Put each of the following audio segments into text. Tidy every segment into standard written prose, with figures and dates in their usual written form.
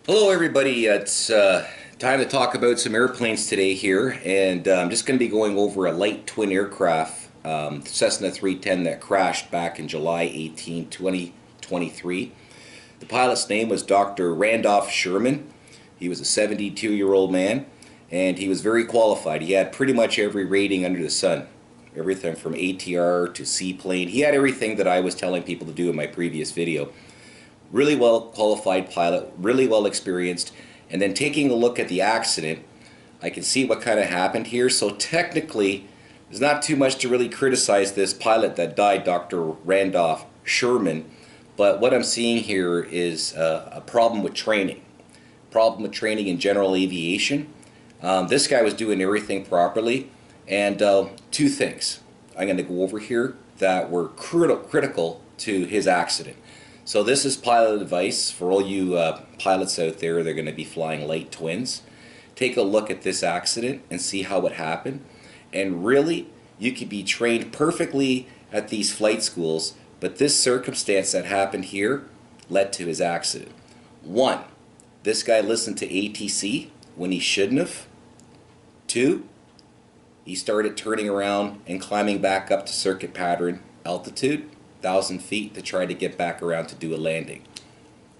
Hello everybody, it's time to talk about some airplanes today here, and I'm just going to be going over a light twin aircraft, Cessna 310 that crashed back in July 18, 2023. The pilot's name was Dr. Randolph Sherman. He was a 72-year-old man, and he was very qualified. He had pretty much every rating under the sun, everything from ATR to seaplane. He had everything that I was telling people to do in my previous video. Really well qualified pilot, really well experienced. And then taking a look at the accident, I can see what kind of happened here. So technically, there's not too much to really criticize this pilot that died, Dr. Randolph Sherman. But what I'm seeing here is a problem with training. Problem with training in general aviation. This guy was doing everything properly. And two things I'm going to go over here that were critical to his accident. So this is pilot advice for all you pilots out there. They're going to be flying light twins. Take a look at this accident and see how it happened. And really, you could be trained perfectly at these flight schools, but this circumstance that happened here led to his accident. One, this guy listened to ATC when he shouldn't have. Two, he started turning around and climbing back up to circuit pattern altitude, 1,000 feet, to try to get back around to do a landing.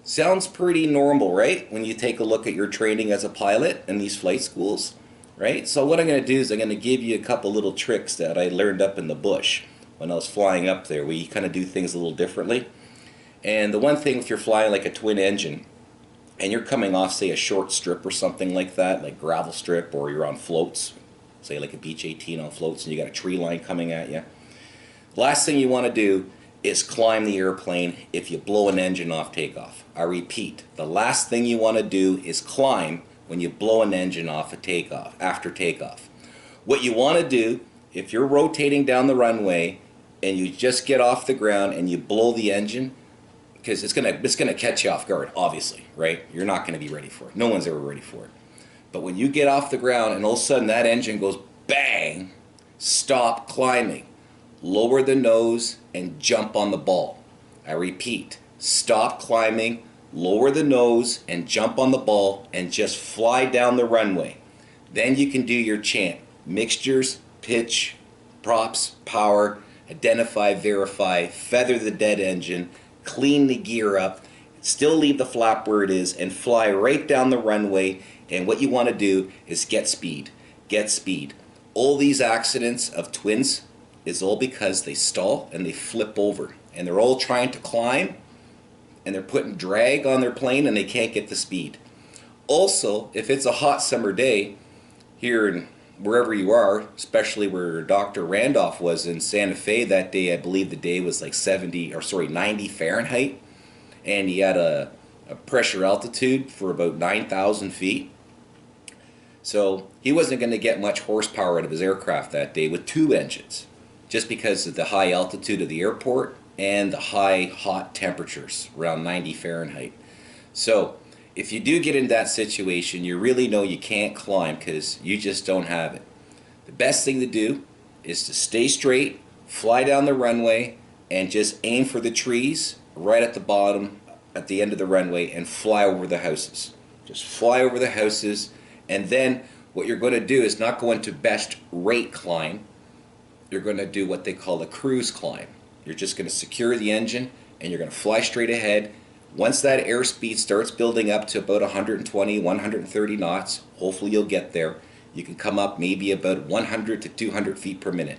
Sounds pretty normal, right? When you take a look at your training as a pilot in these flight schools, right? So what I'm going to do is I'm going to give you a couple little tricks that I learned up in the bush when I was flying up there. We kind of do things a little differently. And the one thing, if you're flying like a twin engine and you're coming off, say, a short strip or something like that, like gravel strip, or you're on floats, say like a Beach 18 on floats, and you got a tree line coming at you. The last thing you want to do is climb the airplane if you blow an engine off takeoff. I repeat, the last thing you want to do is climb when you blow an engine off a takeoff, after takeoff. What you want to do, if you're rotating down the runway and you just get off the ground and you blow the engine, because it's gonna catch you off guard, obviously, right? You're not gonna be ready for it. No one's ever ready for it. But when you get off the ground and all of a sudden that engine goes bang, stop climbing. Lower the nose and jump on the ball. I repeat, stop climbing, lower the nose and jump on the ball and just fly down the runway. Then you can do your chant. Mixtures, pitch, props, power, identify, verify, feather the dead engine, clean the gear up, still leave the flap where it is, and fly right down the runway. And what you want to do is get speed. Get speed. All these accidents of twins is all because they stall and they flip over, and they're all trying to climb and they're putting drag on their plane and they can't get the speed. Also, if it's a hot summer day here in wherever you are, especially where Dr. Randolph was in Santa Fe that day, I believe the day was like 90 Fahrenheit, and he had a pressure altitude for about 9,000 feet. So he wasn't going to get much horsepower out of his aircraft that day with two engines, just because of the high altitude of the airport and the high hot temperatures around 90 Fahrenheit. So if you do get in that situation, you really know you can't climb because you just don't have it. The best thing to do is to stay straight, fly down the runway, and just aim for the trees right at the bottom, at the end of the runway, and fly over the houses. Just fly over the houses, and then what you're going to do is not go into best rate climb. You're going to do what they call a cruise climb. You're just going to secure the engine and you're going to fly straight ahead. Once that airspeed starts building up to about 120, 130 knots, hopefully you'll get there. You can come up maybe about 100 to 200 feet per minute.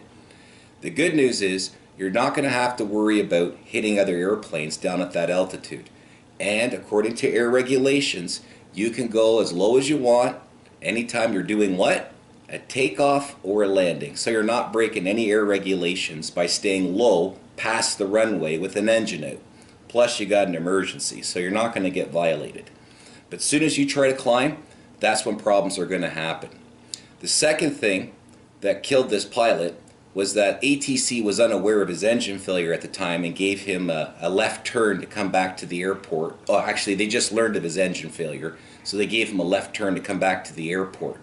The good news is you're not going to have to worry about hitting other airplanes down at that altitude. And according to air regulations, you can go as low as you want anytime you're doing what? A takeoff or a landing. So you're not breaking any air regulations by staying low past the runway with an engine out. Plus you got an emergency, so you're not going to get violated. But as soon as you try to climb, that's when problems are going to happen. The second thing that killed this pilot was that ATC was unaware of his engine failure at the time and gave him a left turn to come back to the airport. Oh, actually, they just learned of his engine failure, so they gave him a left turn to come back to the airport.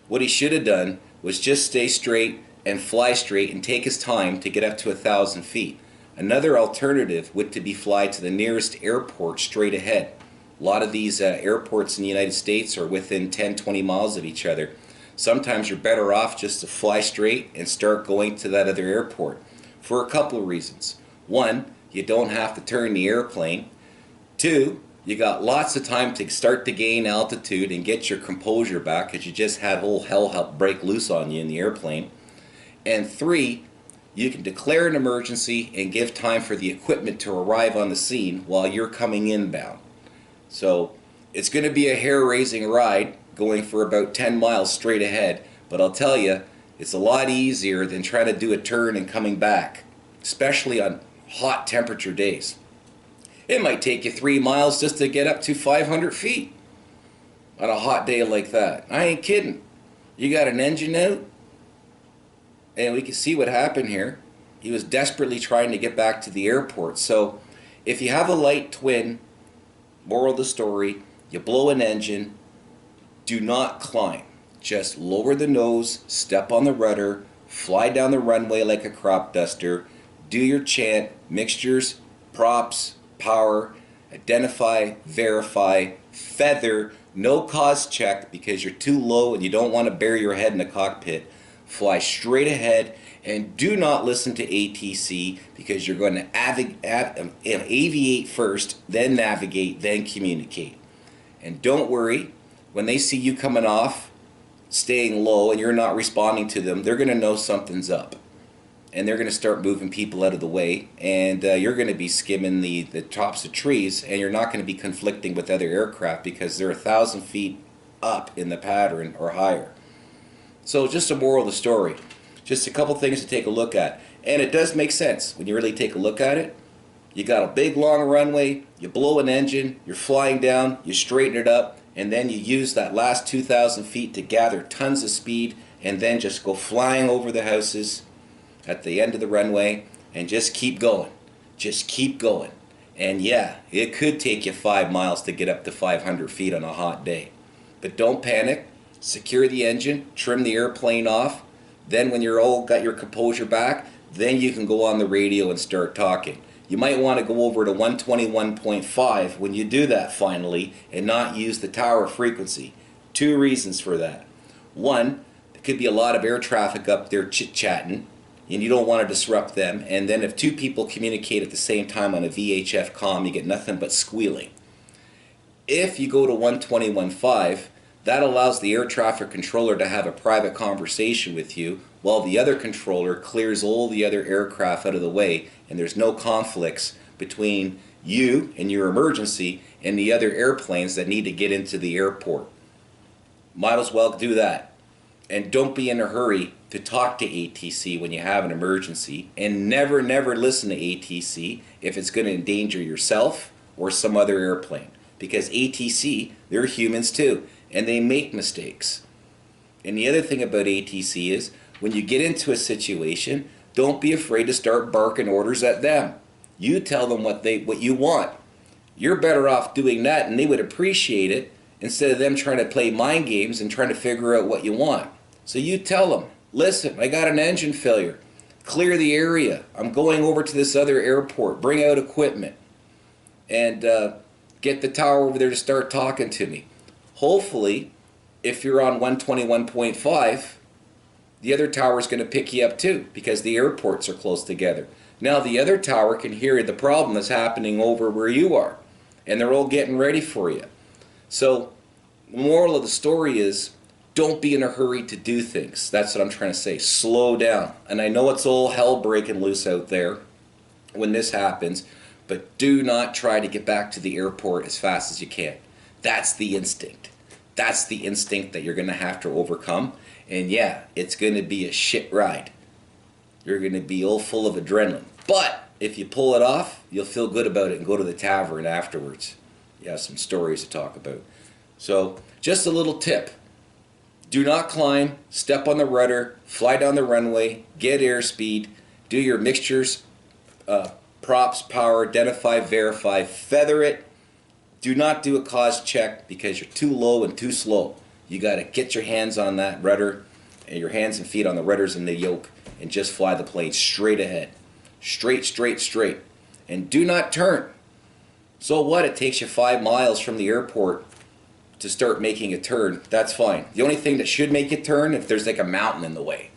What he should have done was just stay straight and fly straight and take his time to get up to 1,000 feet. Another alternative would to be fly to the nearest airport straight ahead. A lot of these airports in the United States are within 10, 20 miles of each other. Sometimes you're better off just to fly straight and start going to that other airport for a couple of reasons. One, you don't have to turn the airplane. Two, you got lots of time to start to gain altitude and get your composure back because you just had whole hell help break loose on you in the airplane. And three, you can declare an emergency and give time for the equipment to arrive on the scene while you're coming inbound. So it's going to be a hair-raising ride going for about 10 miles straight ahead, but I'll tell you, it's a lot easier than trying to do a turn and coming back, especially on hot temperature days. It might take you 3 miles just to get up to 500 feet on a hot day like that. I ain't kidding. You got an engine out, and we can see what happened here. He was desperately trying to get back to the airport. So if you have a light twin, moral of the story, you blow an engine, do not climb. Just lower the nose, step on the rudder, fly down the runway like a crop duster, do your chant, mixtures, props, power, identify, verify, feather, no cause check because you're too low and you don't want to bury your head in the cockpit. Fly straight ahead and do not listen to ATC because you're going to aviate first, then navigate, then communicate. And don't worry, when they see you coming off, staying low, and you're not responding to them, they're going to know something's up. And they're going to start moving people out of the way, and you're going to be skimming the tops of trees, and you're not going to be conflicting with other aircraft because they're 1,000 feet up in the pattern or higher. So just a moral of the story. Just a couple things to take a look at. And it does make sense when you really take a look at it. You got a big long runway, you blow an engine, you're flying down, you straighten it up, and then you use that last 2,000 feet to gather tons of speed and then just go flying over the houses at the end of the runway and just keep going. Just keep going. And yeah, it could take you 5 miles to get up to 500 feet on a hot day. But don't panic. Secure the engine, trim the airplane off. Then when you're all got your composure back, then you can go on the radio and start talking. You might want to go over to 121.5 when you do that finally and not use the tower frequency. 2 reasons for that. One, there could be a lot of air traffic up there chit-chatting and you don't want to disrupt them. And then if 2 people communicate at the same time on a VHF comm, you get nothing but squealing. If you go to 121.5, that allows the air traffic controller to have a private conversation with you while the other controller clears all the other aircraft out of the way and there's no conflicts between you and your emergency and the other airplanes that need to get into the airport. Might as well do that. And don't be in a hurry to talk to ATC when you have an emergency, and never listen to ATC if it's going to endanger yourself or some other airplane, because ATC, they're humans too. And they make mistakes. And the other thing about ATC is when you get into a situation, don't be afraid to start barking orders at them. You tell them what you want. You're better off doing that, and they would appreciate it instead of them trying to play mind games and trying to figure out what you want. So you tell them, listen, I got an engine failure. Clear the area. I'm going over to this other airport. Bring out equipment. And get the tower over there to start talking to me. Hopefully, if you're on 121.5, the other tower is going to pick you up too because the airports are close together. Now the other tower can hear the problem that's happening over where you are, and they're all getting ready for you. So the moral of the story is don't be in a hurry to do things. That's what I'm trying to say. Slow down. And I know it's all hell breaking loose out there when this happens, but do not try to get back to the airport as fast as you can. That's the instinct. That's the instinct that you're going to have to overcome. And yeah, it's going to be a shit ride. You're going to be all full of adrenaline. But if you pull it off, you'll feel good about it and go to the tavern afterwards. You have some stories to talk about. So just a little tip. Do not climb, step on the rudder, fly down the runway, get airspeed, do your mixtures, props, power, identify, verify, feather it. Do not do a cause check because you're too low and too slow. You got to get your hands on that rudder and your hands and feet on the rudders and the yoke and just fly the plane straight ahead. Straight, straight, straight. And do not turn. So what? It takes you 5 miles from the airport to start making a turn. That's fine. The only thing that should make you turn if there's like a mountain in the way.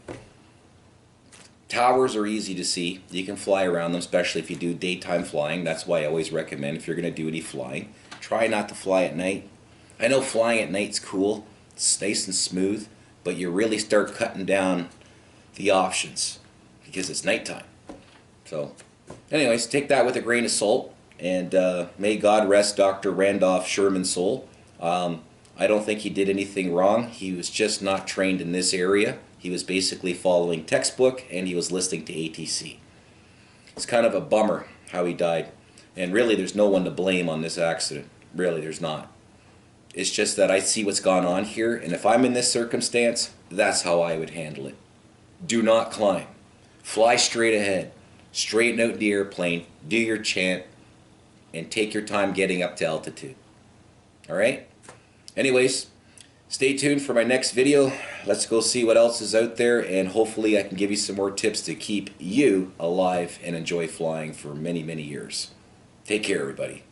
Towers are easy to see. You can fly around them, especially if you do daytime flying. That's why I always recommend, if you're going to do any flying, try not to fly at night. I know flying at night's cool. It's nice and smooth, but you really start cutting down the options because it's nighttime. So, anyways, take that with a grain of salt, and may God rest Dr. Randolph Sherman's soul. I don't think he did anything wrong. He was just not trained in this area. He was basically following textbook, and he was listening to ATC. It's kind of a bummer how he died. And really, there's no one to blame on this accident. Really, there's not. It's just that I see what's gone on here, and if I'm in this circumstance, that's how I would handle it. Do not climb. Fly straight ahead. Straighten out the airplane. Do your chant. And take your time getting up to altitude. Alright? Anyways, stay tuned for my next video. Let's go see what else is out there, and hopefully I can give you some more tips to keep you alive and enjoy flying for many, many years. Take care, everybody.